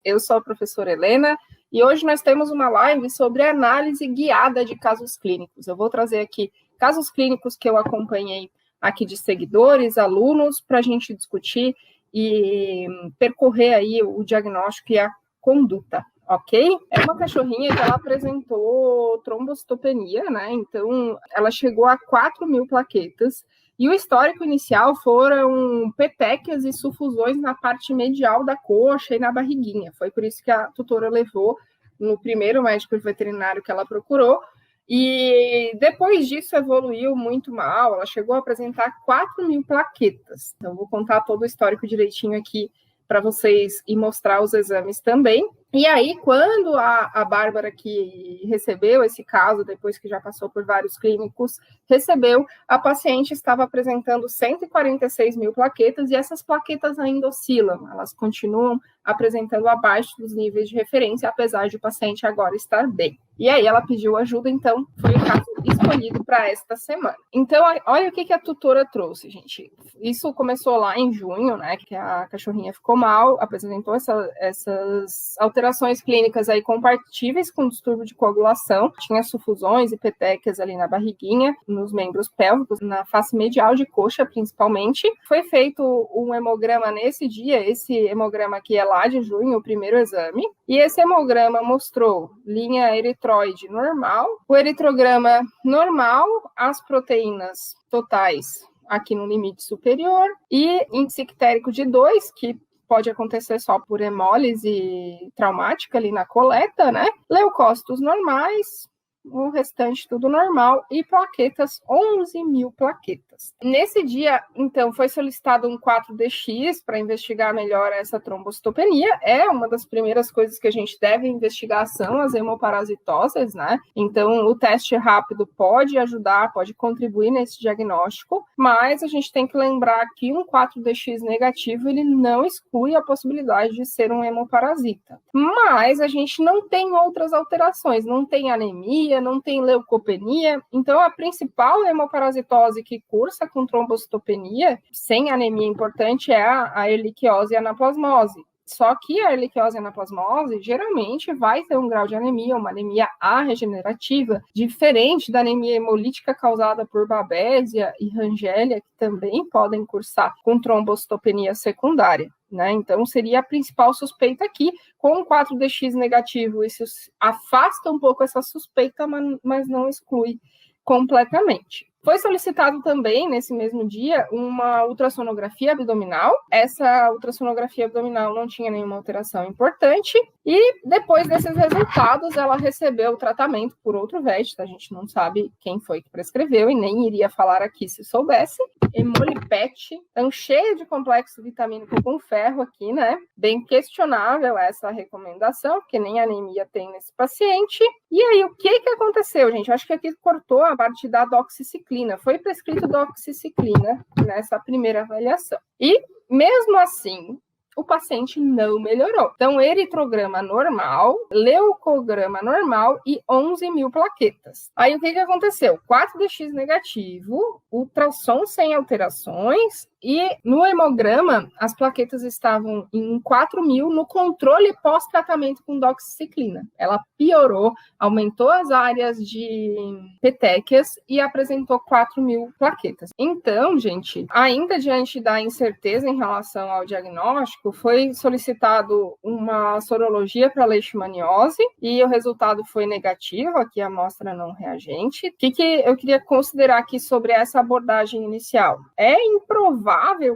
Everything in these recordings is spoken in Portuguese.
Eu sou a professora Helena e hoje nós temos uma live sobre análise guiada de casos clínicos. Eu vou trazer aqui casos clínicos que eu acompanhei aqui de seguidores, alunos, para a gente discutir e percorrer aí o diagnóstico e a conduta, ok? É uma cachorrinha que ela apresentou trombocitopenia, né? Então, ela chegou a 4.000 plaquetas. E o histórico inicial foram petequias e sufusões na parte medial da coxa e na barriguinha. Foi por isso que a tutora levou no primeiro médico veterinário que ela procurou. E depois disso evoluiu muito mal. Ela chegou a apresentar 4.000 plaquetas. Então, vou contar todo o histórico direitinho aqui para vocês e mostrar os exames também. E aí, quando a Bárbara, que recebeu esse caso, depois que já passou por vários clínicos, recebeu, a paciente estava apresentando 146.000 plaquetas, e essas plaquetas ainda oscilam, elas continuam apresentando abaixo dos níveis de referência, apesar de o paciente agora estar bem. E aí ela pediu ajuda, então foi o caso escolhido para esta semana. Então, olha o que a tutora trouxe, gente. Isso começou lá em junho, né, que a cachorrinha ficou mal, apresentou essas alterações clínicas aí compatíveis com distúrbio de coagulação, tinha sufusões e petequias ali na barriguinha, nos membros pélvicos, na face medial de coxa principalmente. Foi feito um hemograma nesse dia, esse hemograma aqui é lá de junho, o primeiro exame, e esse hemograma mostrou linha eritroide normal, o eritrograma normal, as proteínas totais aqui no limite superior, e índice ictérico de 2, que pode acontecer só por hemólise traumática ali na coleta, né? Leucócitos normais, o restante tudo normal, e plaquetas, 11.000 plaquetas. Nesse dia, então, foi solicitado um 4DX para investigar melhor essa trombocitopenia. É uma das primeiras coisas que a gente deve investigar, são as hemoparasitoses, né? Então, o teste rápido pode ajudar, pode contribuir nesse diagnóstico, mas a gente tem que lembrar que um 4DX negativo, ele não exclui a possibilidade de ser um hemoparasita. Mas a gente não tem outras alterações, não tem anemia, não tem leucopenia. Então, a principal hemoparasitose que cursa com trombocitopenia, sem anemia importante, é a erliquiose e a anaplasmose. Só que a erliquiose e a anaplasmose geralmente vai ter um grau de anemia, uma anemia A-regenerativa, diferente da anemia hemolítica causada por Babesia e Rangélia, que também podem cursar com trombocitopenia secundária, né? Então, seria a principal suspeita aqui. Com 4DX negativo, isso afasta um pouco essa suspeita, mas não exclui completamente. Foi solicitado também, nesse mesmo dia, uma ultrassonografia abdominal. Essa ultrassonografia abdominal não tinha nenhuma alteração importante. E depois desses resultados, ela recebeu o tratamento por outro vet. A gente não sabe quem foi que prescreveu e nem iria falar aqui se soubesse. Emolipet, então cheio de complexo vitamínico com ferro aqui, né? Bem questionável essa recomendação, porque nem anemia tem nesse paciente. E aí, o que aconteceu, gente? Eu acho que aqui cortou a parte da doxiciclina. Foi prescrito doxiciclina nessa primeira avaliação. E, mesmo assim, o paciente não melhorou. Então, eritrograma normal, leucograma normal e 11.000 plaquetas. Aí, o que aconteceu? 4DX negativo, ultrassom sem alterações, e no hemograma, as plaquetas estavam em 4.000 no controle pós-tratamento com doxiciclina. Ela piorou, aumentou as áreas de petequias e apresentou 4.000 plaquetas. Então, gente, ainda diante da incerteza em relação ao diagnóstico, foi solicitado uma sorologia para leishmaniose e o resultado foi negativo, aqui a amostra não reagente. O que eu queria considerar aqui sobre essa abordagem inicial? É improvável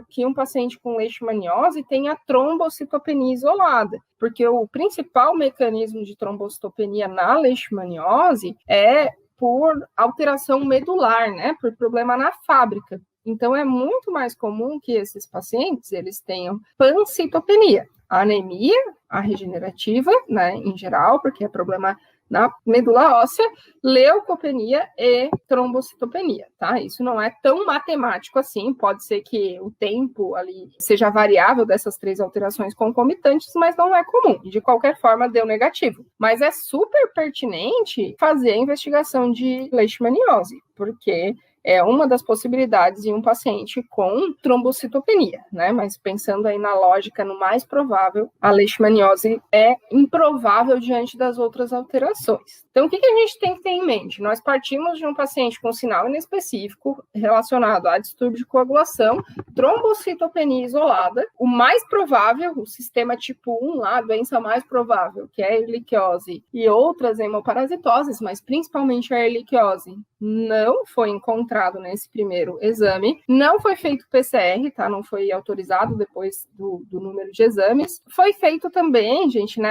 que um paciente com leishmaniose tenha trombocitopenia isolada, porque o principal mecanismo de trombocitopenia na leishmaniose é por alteração medular, né, por problema na fábrica. Então, é muito mais comum que esses pacientes eles tenham pancitopenia, anemia, a regenerativa, né, em geral, porque é problema na medula óssea, leucopenia e trombocitopenia, tá? Isso não é tão matemático assim, pode ser que o tempo ali seja variável dessas três alterações concomitantes, mas não é comum. De qualquer forma, deu negativo. Mas é super pertinente fazer a investigação de leishmaniose, porque é uma das possibilidades em um paciente com trombocitopenia, né? Mas pensando aí na lógica, no mais provável, a leishmaniose é improvável diante das outras alterações. Então, o que a gente tem que ter em mente? Nós partimos de um paciente com sinal inespecífico relacionado a distúrbio de coagulação, trombocitopenia isolada, o mais provável, o sistema tipo 1 lá, a doença mais provável, que é a erliquiose e outras hemoparasitoses, mas principalmente a erliquiose, não foi encontrado nesse primeiro exame, não foi feito PCR, tá? Não foi autorizado depois do número de exames. Foi feito também, gente,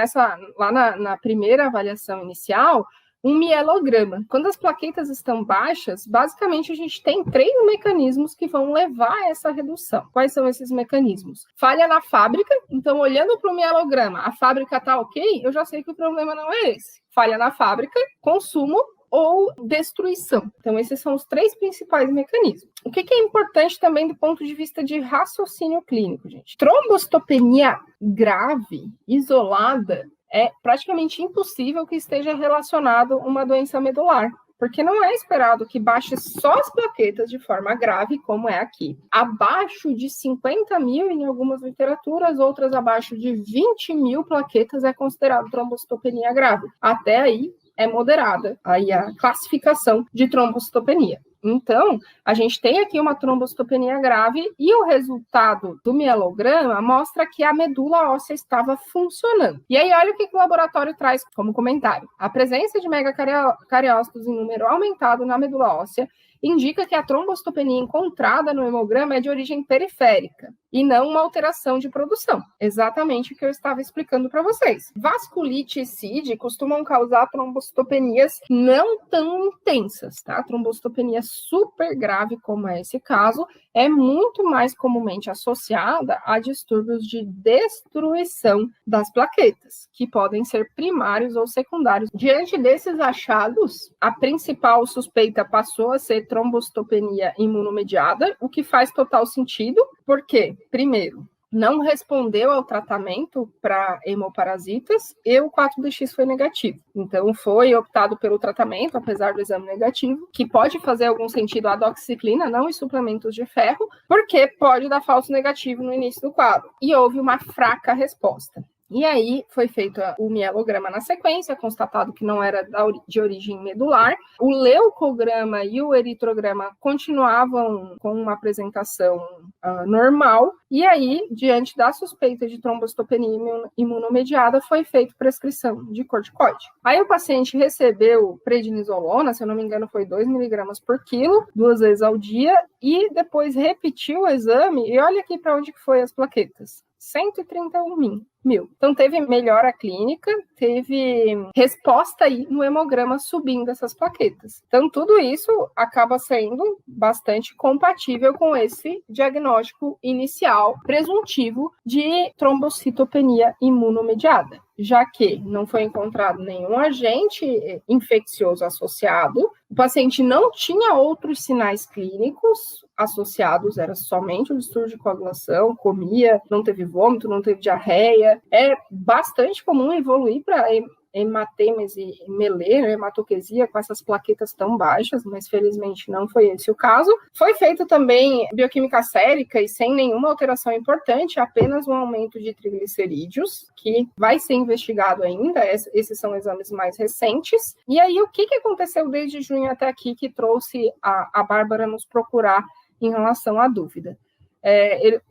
lá na primeira avaliação inicial, um mielograma. Quando as plaquetas estão baixas, basicamente a gente tem 3 mecanismos que vão levar a essa redução. Quais são esses mecanismos? Falha na fábrica, então olhando para o mielograma, a fábrica está ok, eu já sei que o problema não é esse. Falha na fábrica, consumo ou destruição. Então, esses são os 3 principais mecanismos. O que é importante também do ponto de vista de raciocínio clínico, gente? Trombocitopenia grave, isolada, é praticamente impossível que esteja relacionado a uma doença medular, porque não é esperado que baixe só as plaquetas de forma grave, como é aqui. Abaixo de 50 mil, em algumas literaturas, outras abaixo de 20 mil plaquetas é considerado trombocitopenia grave. Até aí, é moderada aí a classificação de trombocitopenia. Então, a gente tem aqui uma trombocitopenia grave e o resultado do mielograma mostra que a medula óssea estava funcionando. E aí, olha o que o laboratório traz como comentário. A presença de megacariócitos em número aumentado na medula óssea indica que a trombocitopenia encontrada no hemograma é de origem periférica e não uma alteração de produção. Exatamente o que eu estava explicando para vocês. Vasculite e CID costumam causar trombocitopenias não tão intensas, tá? Trombocitopenia super grave, como é esse caso, é muito mais comumente associada a distúrbios de destruição das plaquetas, que podem ser primários ou secundários. Diante desses achados, a principal suspeita passou a ser trombocitopenia imunomediada, o que faz total sentido, porque, primeiro, não respondeu ao tratamento para hemoparasitas e o 4DX foi negativo. Então, foi optado pelo tratamento, apesar do exame negativo, que pode fazer algum sentido a doxiciclina, não em suplementos de ferro, porque pode dar falso negativo no início do quadro. E houve uma fraca resposta. E aí foi feito o mielograma na sequência, constatado que não era de origem medular. O leucograma e o eritrograma continuavam com uma apresentação normal. E aí, diante da suspeita de trombocitopenia imunomediada, foi feita prescrição de corticoide. Aí o paciente recebeu prednisolona, se eu não me engano foi 2 miligramas por quilo, 2 vezes ao dia, e depois repetiu o exame, e olha aqui para onde que foi as plaquetas. 131 mil. Então, teve melhora clínica, teve resposta aí no hemograma subindo essas plaquetas. Então, tudo isso acaba sendo bastante compatível com esse diagnóstico inicial presuntivo de trombocitopenia imunomediada, já que não foi encontrado nenhum agente infeccioso associado, o paciente não tinha outros sinais clínicos associados, era somente o distúrbio de coagulação, comia, não teve vômito, não teve diarreia. É bastante comum evoluir para hematêmese melê, hematoquesia, com essas plaquetas tão baixas, mas felizmente não foi esse o caso. Foi feito também bioquímica sérica e sem nenhuma alteração importante, apenas um aumento de triglicerídeos, que vai ser investigado ainda, esses são exames mais recentes. E aí, o que aconteceu desde junho até aqui que trouxe a Bárbara nos procurar em relação à dúvida?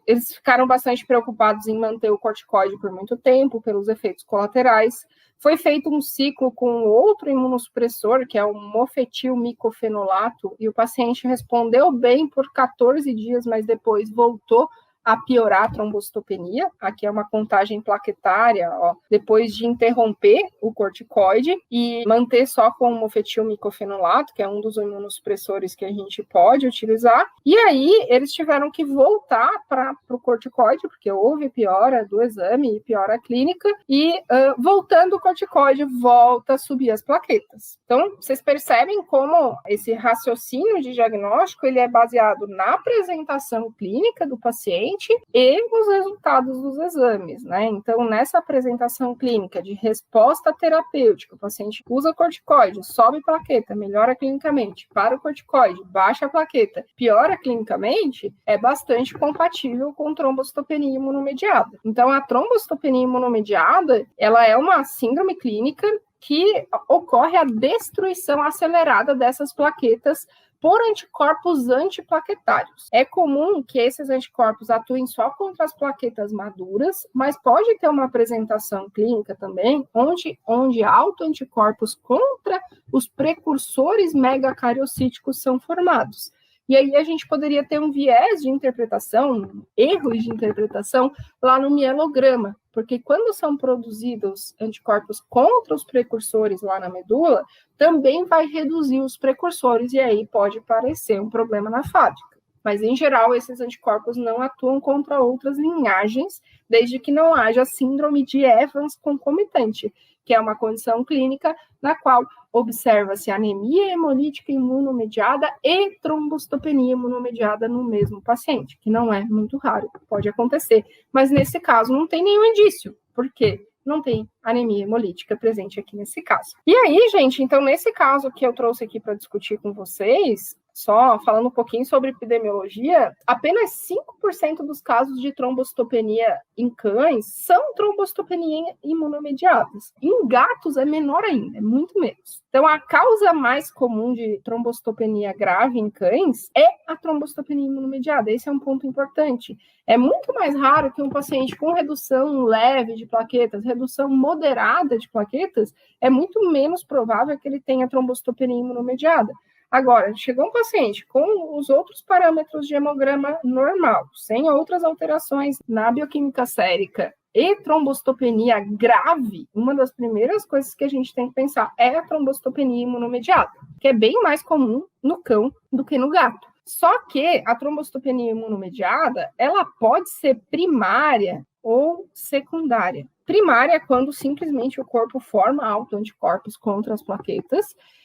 Eles ficaram bastante preocupados em manter o corticoide por muito tempo, pelos efeitos colaterais. Foi feito um ciclo com outro imunossupressor, que é o mofetilmicofenolato, e o paciente respondeu bem por 14 dias, mas depois voltou a piorar a trombocitopenia. Aqui é uma contagem plaquetária, depois de interromper o corticoide e manter só com o mofetilmicofenolato, que é um dos imunossupressores que a gente pode utilizar. E aí, eles tiveram que voltar para o corticoide, porque houve piora do exame e piora clínica, e voltando o corticoide, volta a subir as plaquetas. Então, vocês percebem como esse raciocínio de diagnóstico ele é baseado na apresentação clínica do paciente, paciente e nos resultados dos exames, né? Então, nessa apresentação clínica de resposta terapêutica, o paciente usa corticoide, sobe plaqueta, melhora clinicamente, para o corticoide, baixa a plaqueta, piora clinicamente, é bastante compatível com trombocitopenia imunomediada. Então, a trombocitopenia imunomediada, ela é uma síndrome clínica que ocorre a destruição acelerada dessas plaquetas por anticorpos antiplaquetários. É comum que esses anticorpos atuem só contra as plaquetas maduras, mas pode ter uma apresentação clínica também, onde autoanticorpos contra os precursores megacariocíticos são formados. E aí a gente poderia ter um viés de interpretação, erros de interpretação lá no mielograma, porque quando são produzidos anticorpos contra os precursores lá na medula, também vai reduzir os precursores e aí pode parecer um problema na fábrica. Mas, em geral, esses anticorpos não atuam contra outras linhagens, desde que não haja síndrome de Evans concomitante, que é uma condição clínica na qual observa-se anemia hemolítica imunomediada e trombocitopenia imunomediada no mesmo paciente, que não é muito raro, pode acontecer. Mas, nesse caso, não tem nenhum indício. Por quê? Não tem anemia hemolítica presente aqui nesse caso. E aí, gente, então, nesse caso que eu trouxe aqui para discutir com vocês, só falando um pouquinho sobre epidemiologia, apenas 5% dos casos de trombocitopenia em cães são trombocitopenia imunomediadas. Em gatos é menor ainda, é muito menos. Então, a causa mais comum de trombocitopenia grave em cães é a trombocitopenia imunomediada. Esse é um ponto importante. É muito mais raro que um paciente com redução leve de plaquetas, redução moderada de plaquetas, é muito menos provável que ele tenha trombocitopenia imunomediada. Agora, chegou um paciente com os outros parâmetros de hemograma normal, sem outras alterações na bioquímica sérica e trombocitopenia grave, uma das primeiras coisas que a gente tem que pensar é a trombocitopenia imunomediada, que é bem mais comum no cão do que no gato. Só que a trombocitopenia imunomediada, ela pode ser primária ou secundária. Primária é quando simplesmente o corpo forma autoanticorpos contra as plaquetas,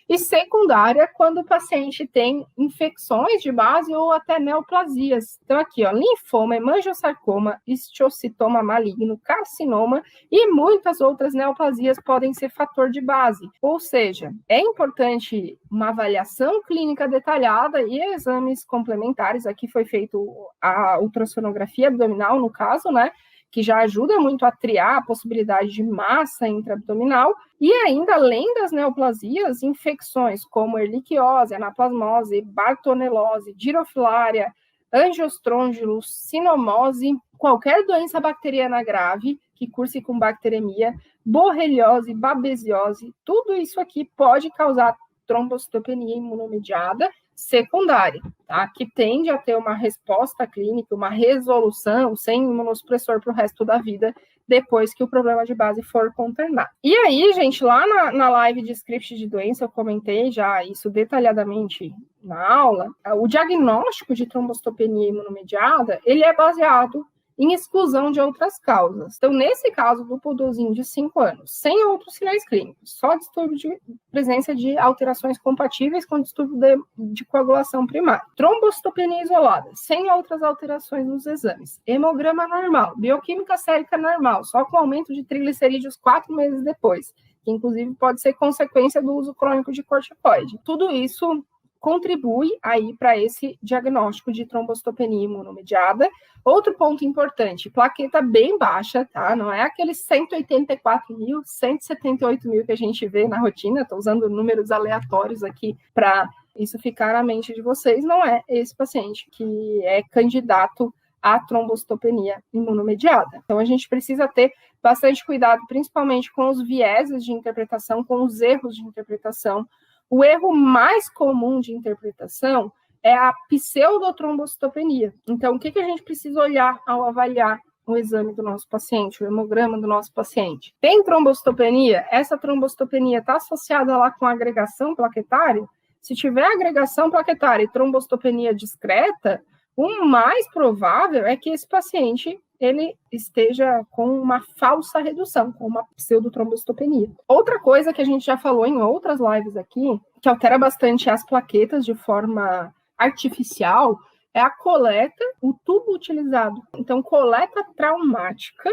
e secundária é quando o paciente tem infecções de base ou até neoplasias. Então aqui, ó, linfoma, hemangiosarcoma, histiocytoma maligno, carcinoma e muitas outras neoplasias podem ser fator de base. Ou seja, é importante uma avaliação clínica detalhada e exames complementares. Aqui foi feito a ultrassonografia abdominal, no caso, né? Que já ajuda muito a triar a possibilidade de massa intraabdominal, e ainda, além das neoplasias, infecções como erliquiose, anaplasmose, bartonelose, girofilária, angiostrongylus, sinomose, qualquer doença bacteriana grave que curse com bacteremia, borreliose, babesiose, tudo isso aqui pode causar trombocitopenia imunomediada secundária, tá? Que tende a ter uma resposta clínica, uma resolução sem imunossupressor para o resto da vida, depois que o problema de base for contornado. E aí, gente, lá na live de script de doença, eu comentei já isso detalhadamente na aula, o diagnóstico de trombocitopenia imunomediada, ele é baseado em exclusão de outras causas. Então, nesse caso do poodlezinho de 5 anos, sem outros sinais clínicos, só distúrbio de presença de alterações compatíveis com distúrbio de coagulação primária. Trombocitopenia isolada, sem outras alterações nos exames. Hemograma normal, bioquímica sérica normal, só com aumento de triglicerídeos 4 meses depois, que inclusive pode ser consequência do uso crônico de corticoide. Tudo isso contribui aí para esse diagnóstico de trombocitopenia imunomediada. Outro ponto importante, plaqueta bem baixa, tá? Não é aqueles 184 mil, 178 mil que a gente vê na rotina, estou usando números aleatórios aqui para isso ficar na mente de vocês, não é esse paciente que é candidato à trombocitopenia imunomediada. Então, a gente precisa ter bastante cuidado, principalmente com os vieses de interpretação, com os erros de interpretação. O erro mais comum de interpretação é a pseudotrombocitopenia. Então, o que a gente precisa olhar ao avaliar o exame do nosso paciente, o hemograma do nosso paciente? Tem trombocitopenia? Essa trombocitopenia está associada lá com agregação plaquetária? Se tiver agregação plaquetária e trombocitopenia discreta, o mais provável é que esse paciente ele esteja com uma falsa redução, com uma pseudotrombocitopenia. Outra coisa que a gente já falou em outras lives aqui, que altera bastante as plaquetas de forma artificial, é a coleta, o tubo utilizado. Então, coleta traumática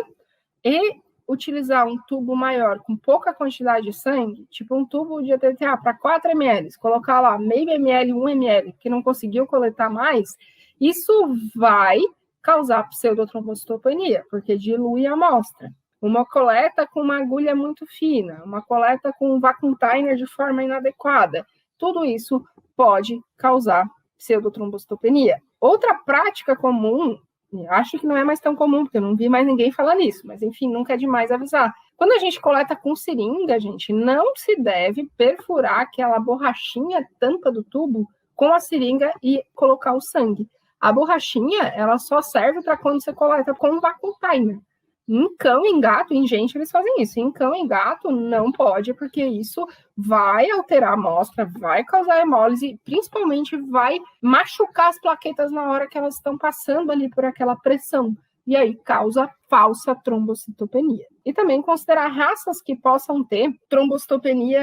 e utilizar um tubo maior com pouca quantidade de sangue, tipo um tubo de ETTA para 4 ml, colocar lá meio ml, 1 ml, que não conseguiu coletar mais, isso vai causar pseudotrombocitopenia, porque dilui a amostra. Uma coleta com uma agulha muito fina, uma coleta com um vacuum tiner de forma inadequada, tudo isso pode causar pseudotrombocitopenia. Outra prática comum, acho que não é mais tão comum, porque eu não vi mais ninguém falar nisso, mas enfim, nunca é demais avisar. Quando a gente coleta com seringa, gente, não se deve perfurar aquela borrachinha tampa do tubo com a seringa e colocar o sangue. A borrachinha, ela só serve para quando você coleta com o vacuum timer. Em cão, em gato, em gente, eles fazem isso. Em cão, em gato, não pode, porque isso vai alterar a amostra, vai causar hemólise, principalmente vai machucar as plaquetas na hora que elas estão passando ali por aquela pressão. E aí causa falsa trombocitopenia. E também considerar raças que possam ter trombocitopenia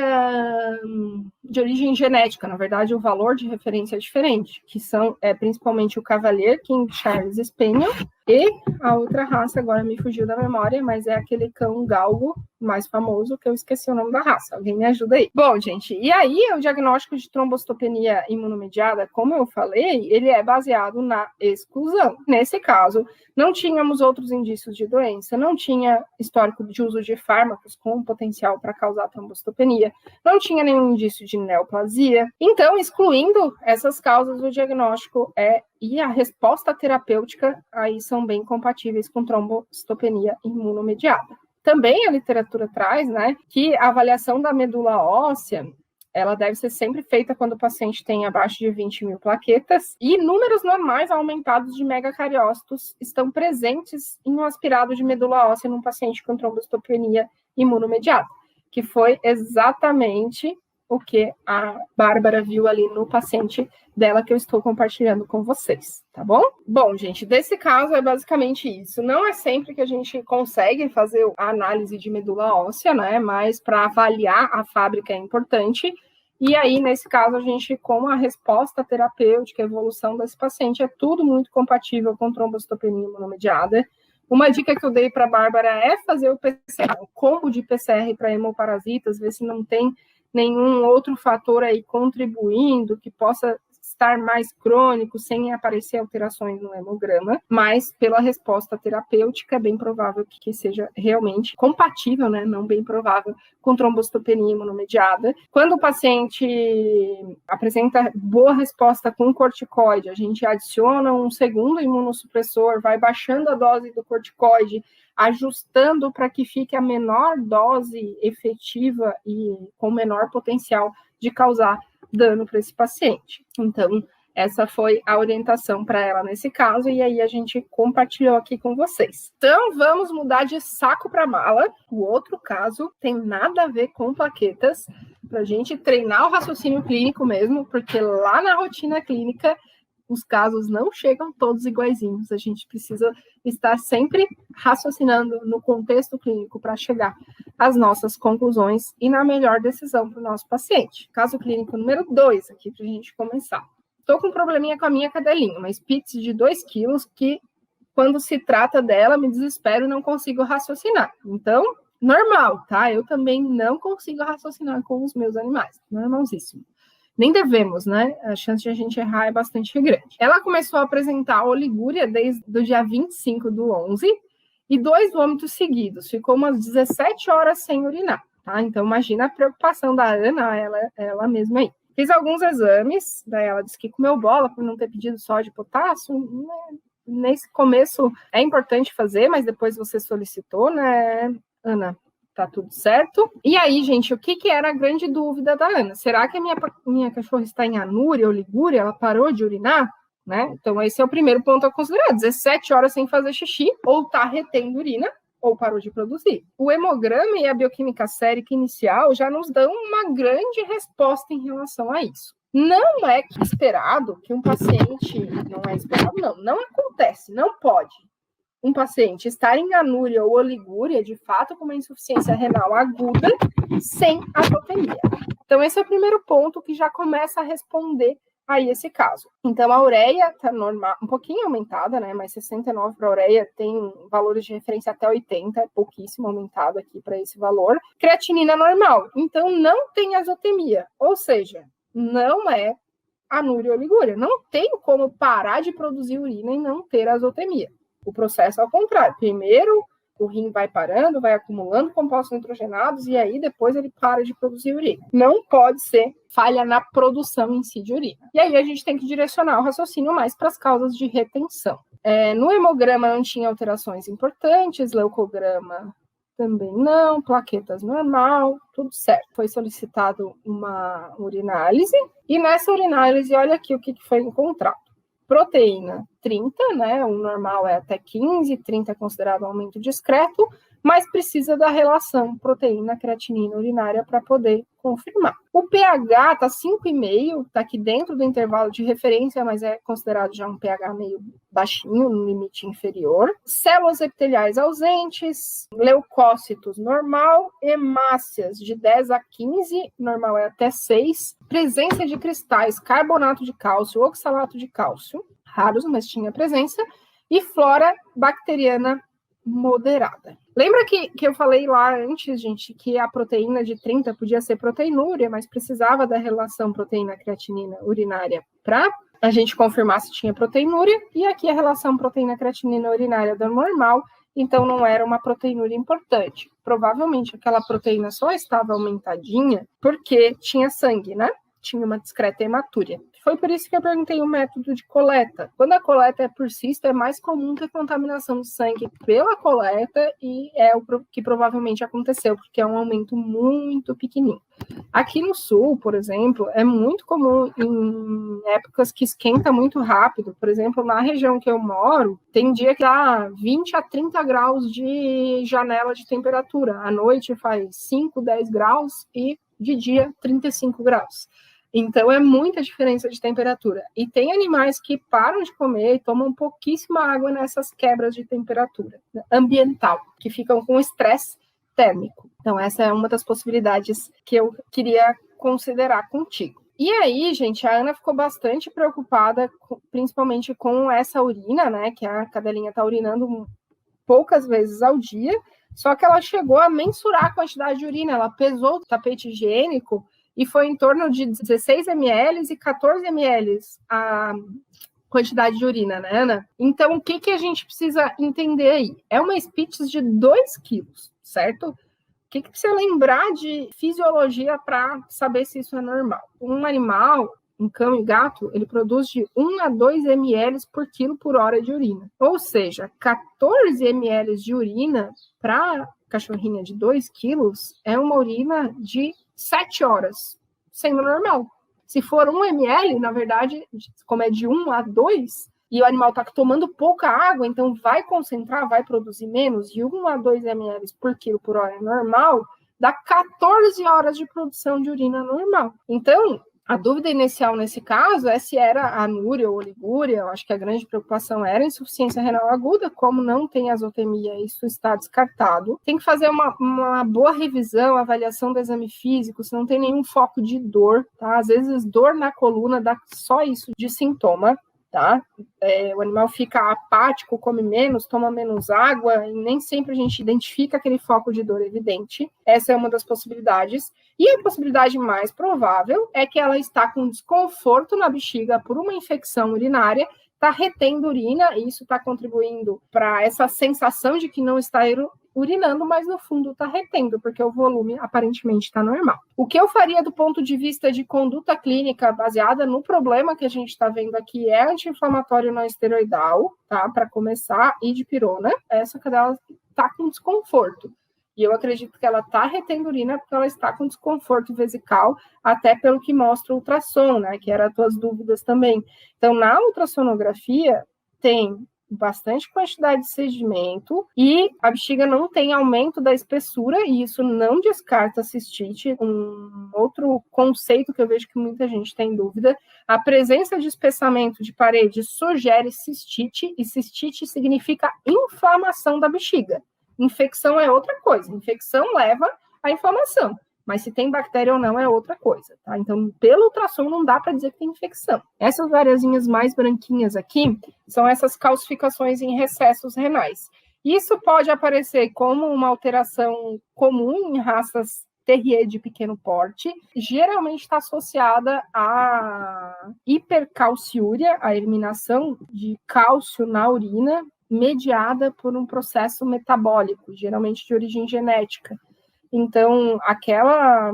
de origem genética. Na verdade, o valor de referência é diferente, que são principalmente o Cavalier King Charles Spaniel e a outra raça, agora me fugiu da memória, mas é aquele cão galgo mais famoso, que eu esqueci o nome da raça. Alguém me ajuda aí. Bom, gente, e aí o diagnóstico de trombocitopenia imunomediada, como eu falei, ele é baseado na exclusão. Nesse caso, não tínhamos outros indícios de doença, não tinha histórico de uso de fármacos com potencial para causar trombocitopenia, não tinha nenhum indício de neoplasia. Então, excluindo essas causas, o diagnóstico e a resposta terapêutica aí são bem compatíveis com trombocitopenia imunomediada. Também a literatura traz, né, que a avaliação da medula óssea, ela deve ser sempre feita quando o paciente tem abaixo de 20.000 plaquetas e números normais aumentados de megacariócitos estão presentes em um aspirado de medula óssea num paciente com trombocitopenia imunomediada, que foi exatamente o que a Bárbara viu ali no paciente dela que eu estou compartilhando com vocês, tá bom? Bom, gente, desse caso é basicamente isso. Não é sempre que a gente consegue fazer a análise de medula óssea, né? Mas para avaliar a fábrica é importante. E aí, nesse caso, a gente, com a resposta terapêutica, a evolução desse paciente, é tudo muito compatível com trombocitopenia imunomediada. Uma dica que eu dei para a Bárbara é fazer o PCR, o combo de PCR para hemoparasitas, ver se não tem nenhum outro fator aí contribuindo que possa estar mais crônico, sem aparecer alterações no hemograma, mas pela resposta terapêutica é bem provável que seja realmente compatível, né, não bem provável, com trombocitopenia imunomediada. Quando o paciente apresenta boa resposta com corticoide, a gente adiciona um segundo imunossupressor, vai baixando a dose do corticoide, ajustando para que fique a menor dose efetiva e com menor potencial de causar dano para esse paciente. Então, essa foi a orientação para ela nesse caso, e aí a gente compartilhou aqui com vocês. Então, vamos mudar de saco para mala. O outro caso tem nada a ver com plaquetas, para a gente treinar o raciocínio clínico mesmo, porque lá na rotina clínica, os casos não chegam todos iguaizinhos. A gente precisa estar sempre raciocinando no contexto clínico para chegar às nossas conclusões e na melhor decisão para o nosso paciente. Caso clínico número 2, aqui para a gente começar. Estou com um probleminha com a minha cadelinha, uma Spitz de 2 quilos, que quando se trata dela, me desespero e não consigo raciocinar. Então, normal, tá? Eu também não consigo raciocinar com os meus animais. Normalzíssimo. Nem devemos, né? A chance de a gente errar é bastante grande. Ela começou a apresentar oligúria desde o dia 25/11 e 2 vômitos seguidos. Ficou umas 17 horas sem urinar, tá? Então, imagina a preocupação da Ana, ela mesma aí. Fiz alguns exames, daí ela disse que comeu bola por não ter pedido sódio e potássio. Nesse começo é importante fazer, mas depois você solicitou, né, Ana? Tá tudo certo. E aí, gente, o que era a grande dúvida da Ana? Será que a minha cachorra está em anúria ou ligúria? Ela parou de urinar? Né? Então, esse é o primeiro ponto a considerar. 17 horas sem fazer xixi, ou tá retendo urina, ou parou de produzir. O hemograma e a bioquímica sérica inicial já nos dão uma grande resposta em relação a isso. Não é esperado que um paciente... Não é esperado, não acontece, não pode. Um paciente estar em anúria ou oligúria, de fato, com uma insuficiência renal aguda, sem azotemia. Então, esse é o primeiro ponto que já começa a responder aí esse caso. Então, a ureia está normal, um pouquinho aumentada, né? Mas 69 para a ureia tem valores de referência até 80, é pouquíssimo aumentado aqui para esse valor. Creatinina normal, então não tem azotemia, ou seja, não é anúria ou oligúria. Não tem como parar de produzir urina e não ter azotemia. O processo é ao contrário. Primeiro, o rim vai parando, vai acumulando compostos nitrogenados e aí depois ele para de produzir urina. Não pode ser falha na produção em si de urina. E aí a gente tem que direcionar o raciocínio mais para as causas de retenção. No hemograma não tinha alterações importantes, leucograma também não, plaquetas normal, tudo certo. Foi solicitado uma urinálise e nessa urinálise, olha aqui o que foi encontrado. Proteína 30, né? O normal é até 15, 30 é considerado um aumento discreto, mas precisa da relação proteína-creatinina urinária para poder confirmar. O pH está 5,5, está aqui dentro do intervalo de referência, mas é considerado já um pH meio baixinho, no limite inferior. Células epiteliais ausentes, leucócitos normal, hemácias de 10 a 15, normal é até 6. Presença de cristais, carbonato de cálcio, oxalato de cálcio, raros, mas tinha presença. E flora bacteriana moderada. Lembra que eu falei lá antes, gente, que a proteína de 30 podia ser proteinúria, mas precisava da relação proteína-creatinina urinária para a gente confirmar se tinha proteinúria, e aqui a relação proteína-creatinina urinária deu normal, então não era uma proteinúria importante. Provavelmente aquela proteína só estava aumentadinha porque tinha sangue, né? Tinha uma discreta hematúria. Foi por isso que eu perguntei o método de coleta. Quando a coleta é por cisto, é mais comum ter contaminação de sangue pela coleta e é o que provavelmente aconteceu, porque é um aumento muito pequenininho. Aqui no sul, por exemplo, é muito comum em épocas que esquenta muito rápido. Por exemplo, na região que eu moro, tem dia que dá 20 a 30 graus de janela de temperatura. À noite faz 5, 10 graus e de dia 35 graus. Então, é muita diferença de temperatura. E tem animais que param de comer e tomam pouquíssima água nessas quebras de temperatura ambiental, que ficam com estresse térmico. Então, essa é uma das possibilidades que eu queria considerar contigo. E aí, gente, a Ana ficou bastante preocupada, principalmente com essa urina, né? Que a cadelinha está urinando poucas vezes ao dia, só que ela chegou a mensurar a quantidade de urina. Ela pesou o tapete higiênico e foi em torno de 16 ml e 14 ml a quantidade de urina, né, Ana? Então, o que a gente precisa entender aí? É uma Spitz de 2 quilos, certo? O que precisa lembrar de fisiologia para saber se isso é normal? Um animal, um cão e gato, ele produz de 1 a 2 ml por quilo por hora de urina. Ou seja, 14 ml de urina para cachorrinha de 2 quilos é uma urina de 7 horas, sendo normal. Se for 1 ml, na verdade, como é de 1 a 2, e o animal está tomando pouca água, então vai concentrar, vai produzir menos, de 1 a 2 ml por quilo por hora é normal, dá 14 horas de produção de urina normal. Então, a dúvida inicial nesse caso é se era anúria ou oligúria. Eu acho que a grande preocupação era insuficiência renal aguda. Como não tem azotemia, isso está descartado. Tem que fazer uma boa revisão, avaliação do exame físico, se não tem nenhum foco de dor, tá? Às vezes dor na coluna dá só isso de sintoma, tá? O animal fica apático, come menos, toma menos água, e nem sempre a gente identifica aquele foco de dor evidente. Essa é uma das possibilidades. E a possibilidade mais provável é que ela está com desconforto na bexiga por uma infecção urinária, está retendo urina, e isso está contribuindo para essa sensação de que não está urinando, mas no fundo está retendo, porque o volume aparentemente está normal. O que eu faria do ponto de vista de conduta clínica baseada no problema que a gente está vendo aqui é anti-inflamatório não esteroidal, tá? Para começar, e dipirona. Essa cadela está com desconforto. E eu acredito que ela está retendo urina porque ela está com desconforto vesical, até pelo que mostra o ultrassom, né? Que eram as tuas dúvidas também. Então, na ultrassonografia, tem bastante quantidade de sedimento e a bexiga não tem aumento da espessura, e isso não descarta cistite. Um outro conceito que eu vejo que muita gente tem dúvida: a presença de espessamento de parede sugere cistite, e cistite significa inflamação da bexiga. Infecção é outra coisa, infecção leva à inflamação. mas se tem bactéria ou não é outra coisa, tá? Então, pelo ultrassom não dá para dizer que tem infecção. Essas areazinhas mais branquinhas aqui são essas calcificações em recessos renais. Isso pode aparecer como uma alteração comum em raças terrier de pequeno porte, geralmente está associada à hipercalciúria, a eliminação de cálcio na urina, mediada por um processo metabólico, geralmente de origem genética. Então, aquela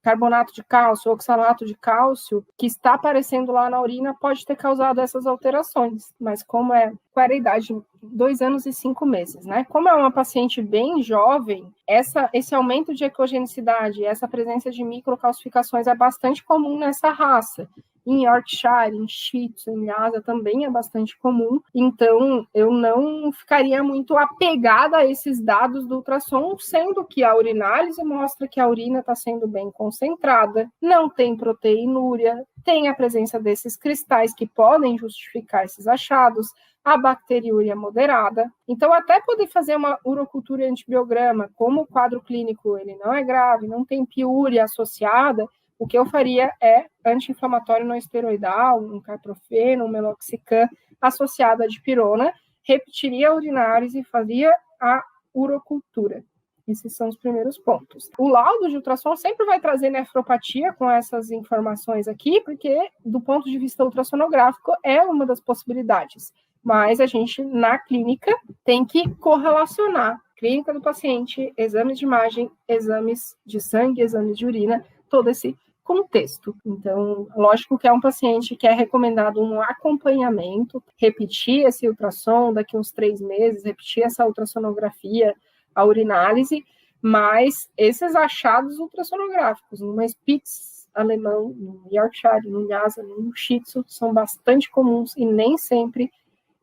carbonato de cálcio, oxalato de cálcio, que está aparecendo lá na urina, pode ter causado essas alterações. Mas qual era a idade? 2 anos e 5 meses, né? Como é uma paciente bem jovem, esse aumento de ecogenicidade, essa presença de microcalcificações é bastante comum nessa raça. Em Yorkshire, em Shih Tzu, em Lhasa também é bastante comum. Então, eu não ficaria muito apegada a esses dados do ultrassom, sendo que a urinálise mostra que a urina está sendo bem concentrada, não tem proteinúria, tem a presença desses cristais que podem justificar esses achados, a bacteriúria moderada. Então, até poder fazer uma urocultura antibiograma, como o quadro clínico ele não é grave, não tem piúria associada, o que eu faria é anti-inflamatório não esteroidal, um carprofeno, um meloxicam, associado à dipirona, repetiria a urinálise e faria a urocultura. Esses são os primeiros pontos. O laudo de ultrassom sempre vai trazer nefropatia com essas informações aqui, porque, do ponto de vista ultrassonográfico, é uma das possibilidades. Mas a gente, na clínica, tem que correlacionar clínica do paciente, exames de imagem, exames de sangue, exames de urina, todo esse contexto. Então, lógico que é um paciente que é recomendado um acompanhamento, repetir esse ultrassom daqui uns 3 meses, repetir essa ultrassonografia, a urinálise, mas esses achados ultrassonográficos, numa Spitz alemão, no Yorkshire, no Lhasa, no Shih Tzu, são bastante comuns e nem sempre,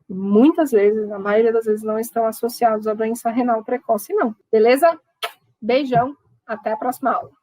muitas vezes, a maioria das vezes, não estão associados à doença renal precoce, não. Beleza? Beijão, até a próxima aula.